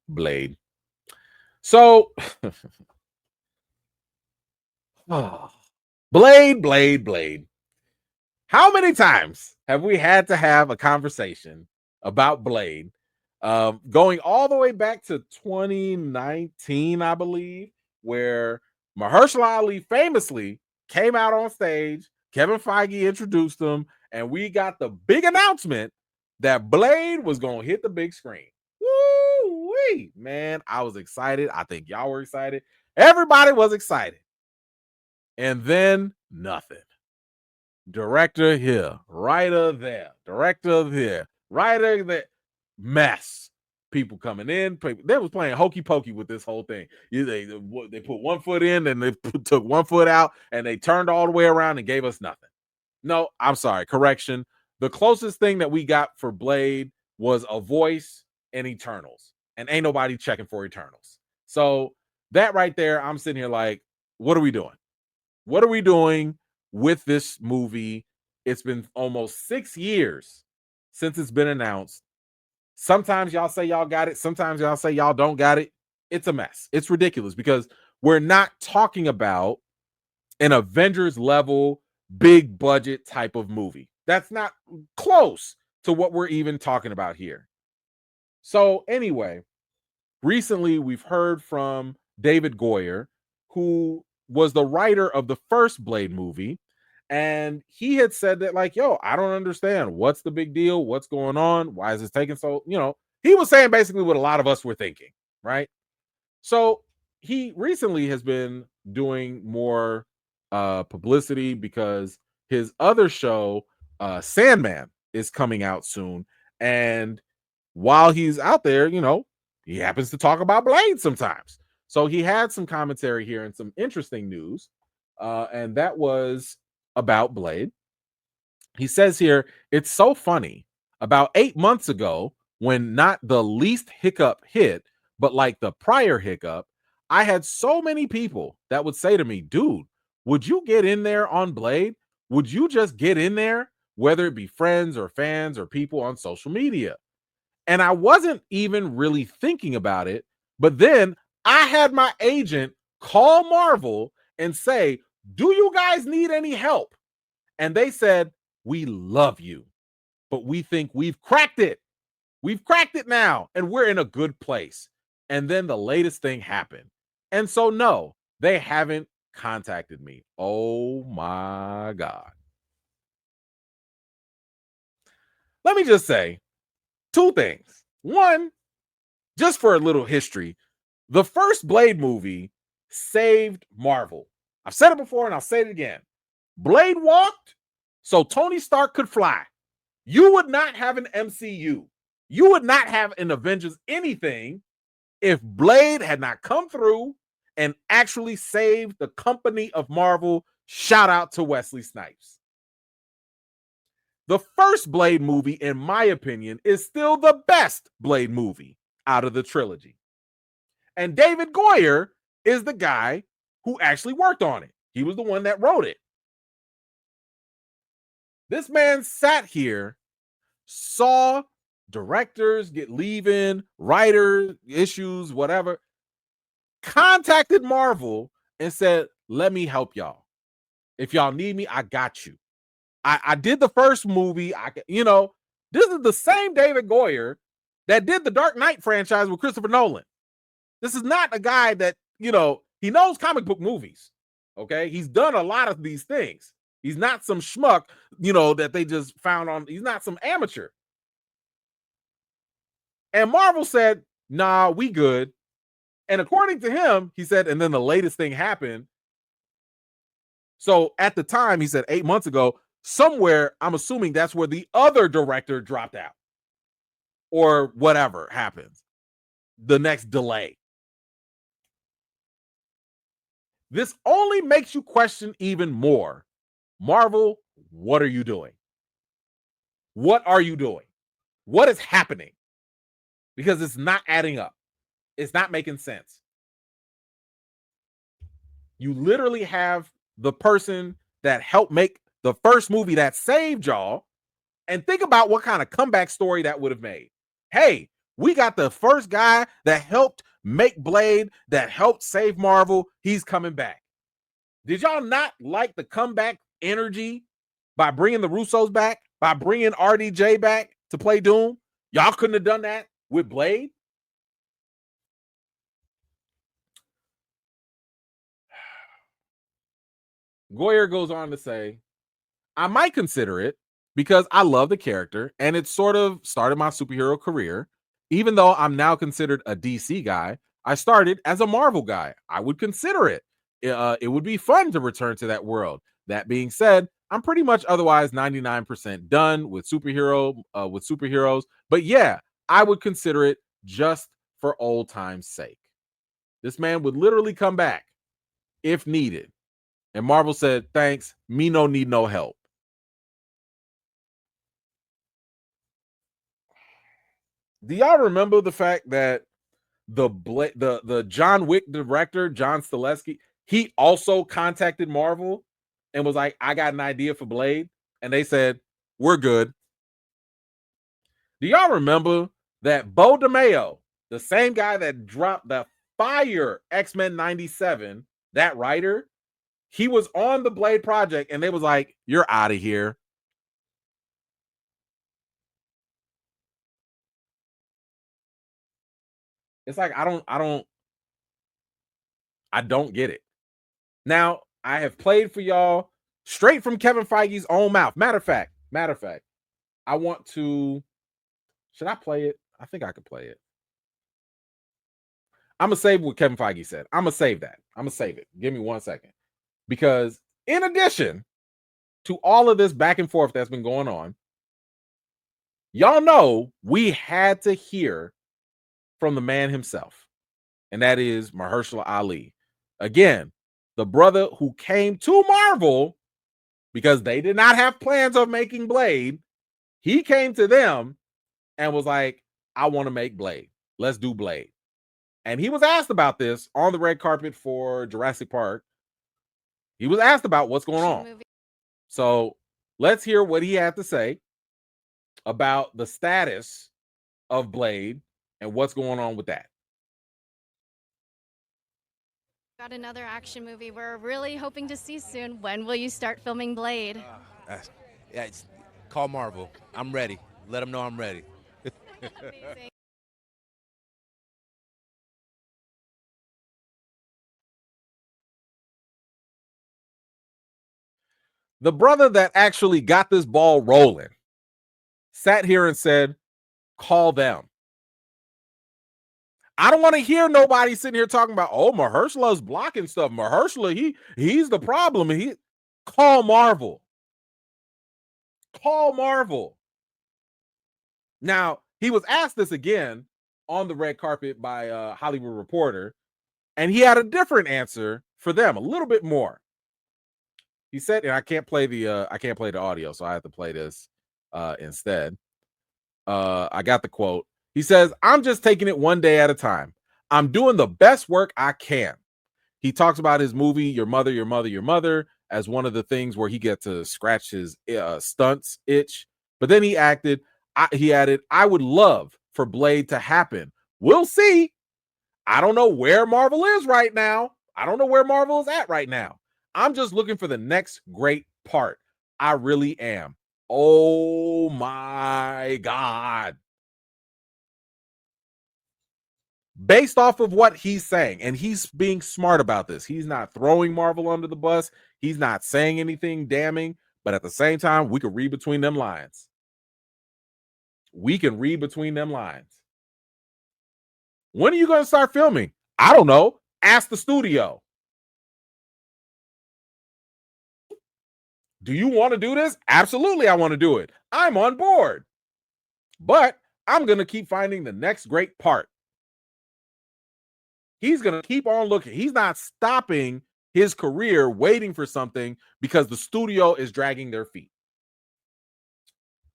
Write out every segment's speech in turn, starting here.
Blade. So, Blade. How many times have we had to have a conversation about Blade? Going all the way back to 2019, I believe, where Mahershala Ali famously came out on stage. Kevin Feige introduced him, and we got the big announcement that Blade was going to hit the big screen. Woo-wee! Man, I was excited. I think y'all were excited. Everybody was excited. And then nothing. Director here, writer there, director here, writer there. Mess. People coming in. They was playing hokey pokey with this whole thing. They put one foot in and they took one foot out and they turned all the way around and gave us nothing. No, I'm sorry. Correction. The closest thing that we got for Blade was a voice and Eternals. And ain't nobody checking for Eternals. So that right there, I'm sitting here like, what are we doing? What are we doing with this movie? It's been almost 6 years since it's been announced. Sometimes y'all say y'all got it. Sometimes y'all say y'all don't got it. It's a mess. It's ridiculous because we're not talking about an Avengers level, big budget type of movie. That's not close to what we're even talking about here. So anyway, recently we've heard from David Goyer, who was the writer of the first Blade movie. And he had said that, like, yo, I don't understand. What's the big deal? What's going on? Why is this taking so, he was saying basically what a lot of us were thinking, right? So he recently has been doing more publicity because his other show, Sandman, is coming out soon. And while he's out there, he happens to talk about Blade sometimes. So he had some commentary here and some interesting news. And that was about Blade. He says here, it's so funny. About 8 months ago, when not the least hiccup hit, but like the prior hiccup, I had so many people that would say to me, dude, would you get in there on Blade? Would you just get in there, whether it be friends or fans or people on social media? And I wasn't even really thinking about it. But then I had my agent call Marvel and say, do you guys need any help? And they said, we love you, but we think we've cracked it. We've cracked it now, and we're in a good place. And then the latest thing happened. And so, no, they haven't contacted me. Oh my God. Let me just say two things. One, just for a little history, the first Blade movie saved Marvel. I've said it before and I'll say it again. Blade walked so Tony Stark could fly. You would not have an MCU. You would not have an Avengers anything if Blade had not come through and actually saved the company of Marvel. Shout out to Wesley Snipes. The first Blade movie, in my opinion, is still the best Blade movie out of the trilogy. And David Goyer is the guy who actually worked on it. He was the one that wrote it. This man sat here, saw directors get leaving, writer issues, whatever, contacted Marvel and said, let me help y'all. If y'all need me, I got you. I did the first movie. This is the same David Goyer that did the Dark Knight franchise with Christopher Nolan. This is not a guy that, he knows comic book movies. Okay. He's done a lot of these things. He's not some schmuck, that they just found on. He's not some amateur. And Marvel said, nah, we good. And according to him, he said, and then the latest thing happened. So at the time, he said 8 months ago, somewhere, I'm assuming that's where the other director dropped out or whatever happens. The next delay. This only makes you question even more. Marvel, what are you doing? What are you doing? What is happening? Because it's not adding up. It's not making sense. You literally have the person that helped make the first movie that saved y'all. And think about what kind of comeback story that would have made. Hey, We got the first guy that helped make Blade, that helped save Marvel. He's coming back. Did y'all not like the comeback energy by bringing the Russos back, by bringing RDJ back to play Doom? Y'all couldn't have done that with Blade? Goyer goes on to say, I might consider it because I love the character and it sort of started my superhero career. Even though I'm now considered a DC guy, I started as a Marvel guy. I would consider it. It would be fun to return to that world. That being said, I'm pretty much otherwise 99% done with superheroes. But yeah, I would consider it just for old time's sake. This man would literally come back if needed. And Marvel said, thanks, me no need no help. Do y'all remember the fact that the John Wick director, John Stileski, he also contacted Marvel and was like, I got an idea for Blade. And they said, we're good. Do y'all remember that Bo DeMayo, the same guy that dropped the fire X-Men 97, that writer, he was on the Blade project and they was like, you're out of here. It's like, I don't get it. Now, I have played for y'all straight from Kevin Feige's own mouth. Matter of fact, I want to. Should I play it? I think I could play it. I'm gonna save what Kevin Feige said. I'm gonna save that. I'm gonna save it. Give me 1 second. Because in addition to all of this back and forth that's been going on, y'all know we had to hear from the man himself, and that is Mahershala Ali. Again, the brother who came to Marvel because they did not have plans of making Blade. He came to them and was like, I want to make Blade. Let's do Blade. And he was asked about this on the red carpet for Jurassic Park. He was asked about what's going on. So let's hear what he had to say about the status of Blade and what's going on with that. Got another action movie we're really hoping to see soon. When will you start filming Blade? Yeah, call Marvel. I'm ready. Let them know I'm ready. Amazing. The brother that actually got this ball rolling sat here and said, call them. I don't want to hear nobody sitting here talking about, oh, Mahershala's blocking stuff. Mahershala, he's the problem. Call Marvel. Call Marvel. Now, he was asked this again on the red carpet by a Hollywood Reporter, and he had a different answer for them, a little bit more. He said, and I can't play the audio, so I have to play this instead. I got the quote. He says, I'm just taking it one day at a time. I'm doing the best work I can. He talks about his movie, Your Mother, Your Mother, Your Mother, as one of the things where he gets to scratch his stunts itch. But then he added, I would love for Blade to happen. We'll see. I don't know where Marvel is right now. I don't know where Marvel is at right now. I'm just looking for the next great part. I really am. Oh my God. Based off of what he's saying, and he's being smart about this. He's not throwing Marvel under the bus. He's not saying anything damning, but at the same time, we can read between them lines. We can read between them lines. When are you going to start filming? I don't know. Ask the studio. Do you want to do this? Absolutely, I want to do it. I'm on board. But I'm going to keep finding the next great part. He's going to keep on looking. He's not stopping his career waiting for something because the studio is dragging their feet.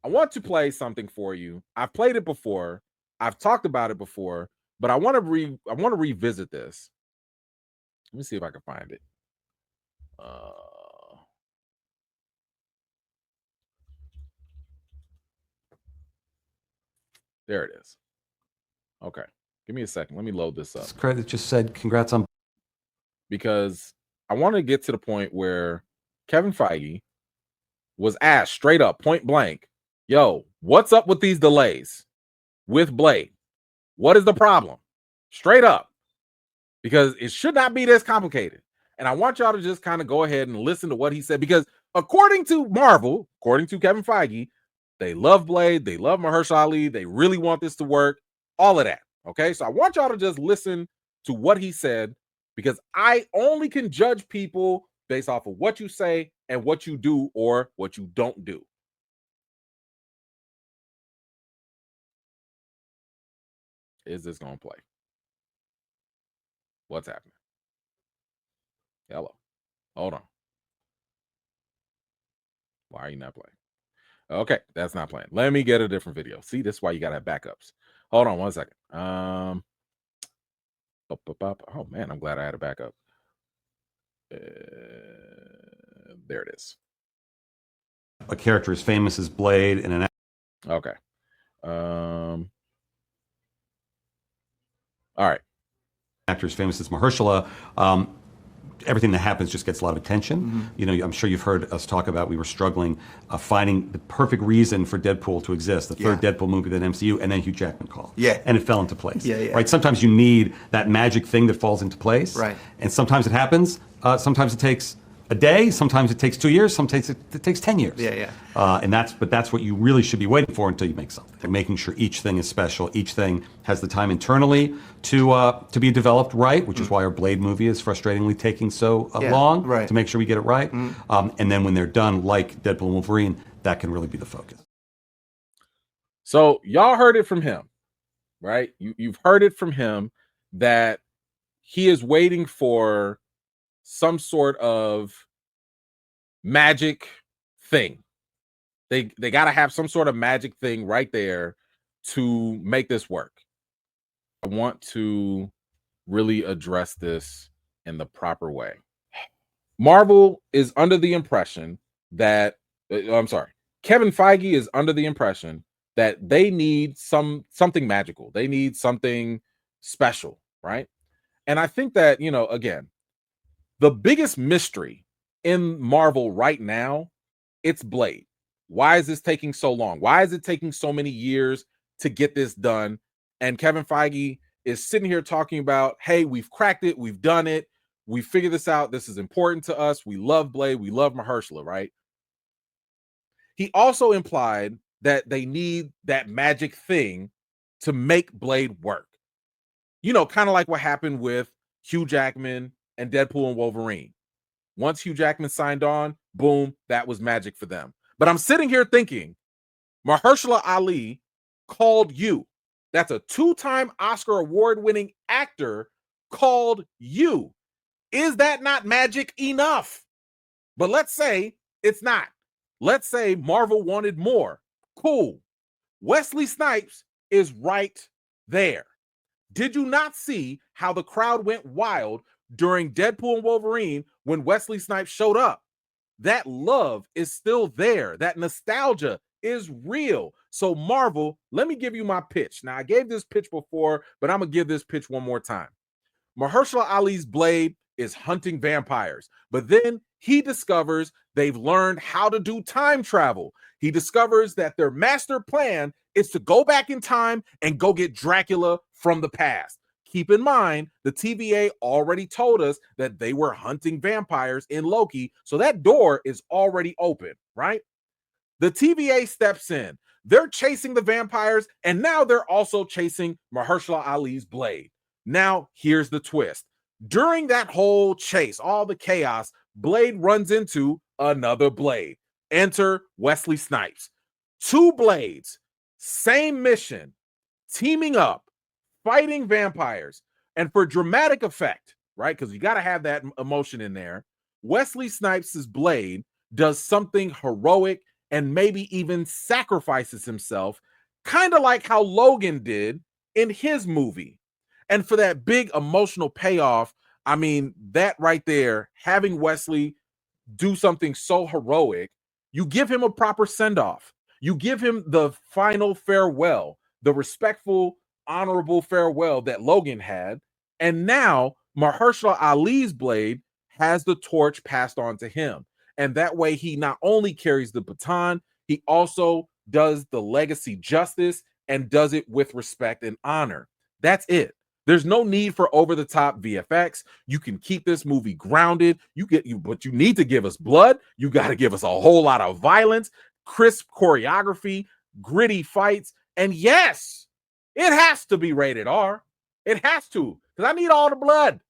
I want to play something for you. I've played it before. I've talked about it before, but I want to revisit this. Let me see if I can find it. There it is. Okay. Give me a second. Let me load this up. Credit just said congrats on, because I want to get to the point where Kevin Feige was asked straight up, point blank, yo, what's up with these delays with Blade? What is the problem? Straight up. Because it should not be this complicated. And I want y'all to just kind of go ahead and listen to what he said, because according to Marvel, according to Kevin Feige, they love Blade, they love Mahershala Ali, they really want this to work, all of that. Okay, so I want y'all to just listen to what he said, because I only can judge people based off of what you say and what you do or what you don't do. Is this going to play? What's happening? Hello. Hold on. Why are you not playing? Okay, that's not playing. Let me get a different video. See, this is why you gotta have backups. Hold on 1 second. Oh man, I'm glad I had a backup. There it is. a character as famous as Blade and an Okay. All right. actor as famous as Mahershala. Everything that happens just gets a lot of attention. You know, I'm sure you've heard us talk about we were struggling finding the perfect reason for Deadpool to exist, the third Deadpool movie that MCU, and then Hugh Jackman called. And it fell into place. Right? Sometimes you need that magic thing that falls into place. Right. And sometimes it happens. Sometimes it takes a day. Sometimes it takes 2 years. Sometimes it takes 10 years. And that's what you really should be waiting for until you make something. And making sure each thing is special. Each thing has the time internally to be developed right, which is why our Blade movie is frustratingly taking so long to make sure we get it right. And then when they're done, like Deadpool and Wolverine, that can really be the focus. So y'all heard it from him, right? You've heard it from him that he is waiting for some sort of magic thing. They got to have some sort of magic thing right there to make this work. I want to really address this in the proper way. Marvel is under the impression that Kevin Feige is under the impression that they need something magical. They need something special, right? And I think that, you know, again, the biggest mystery in Marvel right now, it's Blade. Why is this taking so long? Why is it taking so many years to get this done? And Kevin Feige is sitting here talking about, hey, we've cracked it. We've done it. We figured this out. This is important to us. We love Blade. We love Mahershala, right? He also implied that they need that magic thing to make Blade work. You know, kind of like what happened with Hugh Jackman and Deadpool and Wolverine. Once Hugh Jackman signed on, boom, that was magic for them. But I'm sitting here thinking, Mahershala Ali called you. That's a 2-time Oscar award-winning actor called you. Is that not magic enough? But let's say it's not. Let's say Marvel wanted more. Cool. Wesley Snipes is right there. Did you not see how the crowd went wild during Deadpool and Wolverine when Wesley Snipes showed up? That love is still there. That nostalgia is real. So Marvel, let me give you my pitch. Now, I gave this pitch before, but I'm going to give this pitch one more time. Mahershala Ali's Blade is hunting vampires, but then he discovers they've learned how to do time travel. He discovers that their master plan is to go back in time and go get Dracula from the past. Keep in mind, the TVA already told us that they were hunting vampires in Loki, so that door is already open, right? The TVA steps in. They're chasing the vampires, and now they're also chasing Mahershala Ali's Blade. Now, here's the twist. During that whole chase, all the chaos, Blade runs into another Blade. Enter Wesley Snipes. 2 Blades, same mission, teaming up, fighting vampires. And for dramatic effect, right? Because you got to have that emotion in there. Wesley Snipes' Blade does something heroic and maybe even sacrifices himself, kind of like how Logan did in his movie. And for that big emotional payoff, I mean, that right there, having Wesley do something so heroic, you give him a proper send-off. You give him the final farewell, the respectful honorable farewell that Logan had. And now Mahershala Ali's blade has the torch passed on to him. And that way he not only carries the baton, he also does the legacy justice and does it with respect and honor. That's it. There's no need for over-the-top VFX. You can keep this movie grounded. But you need to give us blood. You got to give us a whole lot of violence, crisp choreography, gritty fights, and yes, it has to be rated R. It has to, because I need all the blood.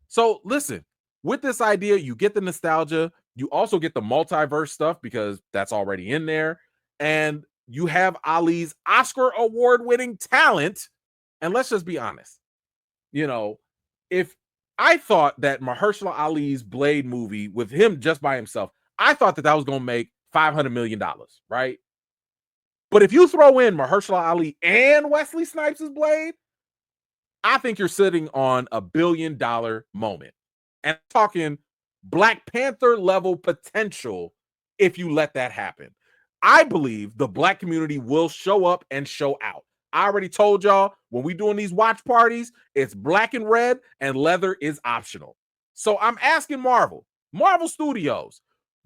So listen, with this idea, you get the nostalgia. You also get the multiverse stuff because that's already in there. And you have Ali's Oscar award-winning talent. And let's just be honest. If I thought that Mahershala Ali's Blade movie with him just by himself, I thought that was going to make $500 million, right? But if you throw in Mahershala Ali and Wesley Snipes' Blade, I think you're sitting on $1 billion moment. And I'm talking Black Panther level potential if you let that happen. I believe the Black community will show up and show out. I already told y'all when we doing these watch parties, it's black and red and leather is optional. So I'm asking Marvel Studios,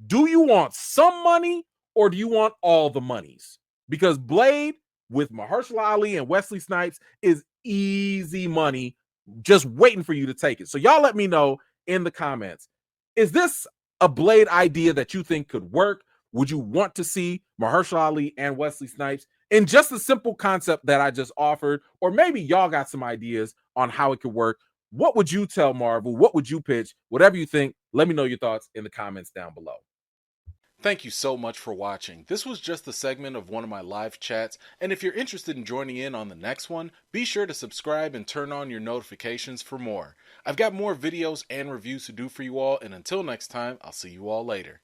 do you want some money or do you want all the monies? Because Blade with Mahershala Ali and Wesley Snipes is easy money just waiting for you to take it. So y'all let me know in the comments. Is this a Blade idea that you think could work? Would you want to see Mahershala Ali and Wesley Snipes in just a simple concept that I just offered? Or maybe y'all got some ideas on how it could work. What would you tell Marvel? What would you pitch? Whatever you think, let me know your thoughts in the comments down below. Thank you so much for watching. This was just a segment of one of my live chats, and if you're interested in joining in on the next one, be sure to subscribe and turn on your notifications for more. I've got more videos and reviews to do for you all, and until next time, I'll see you all later.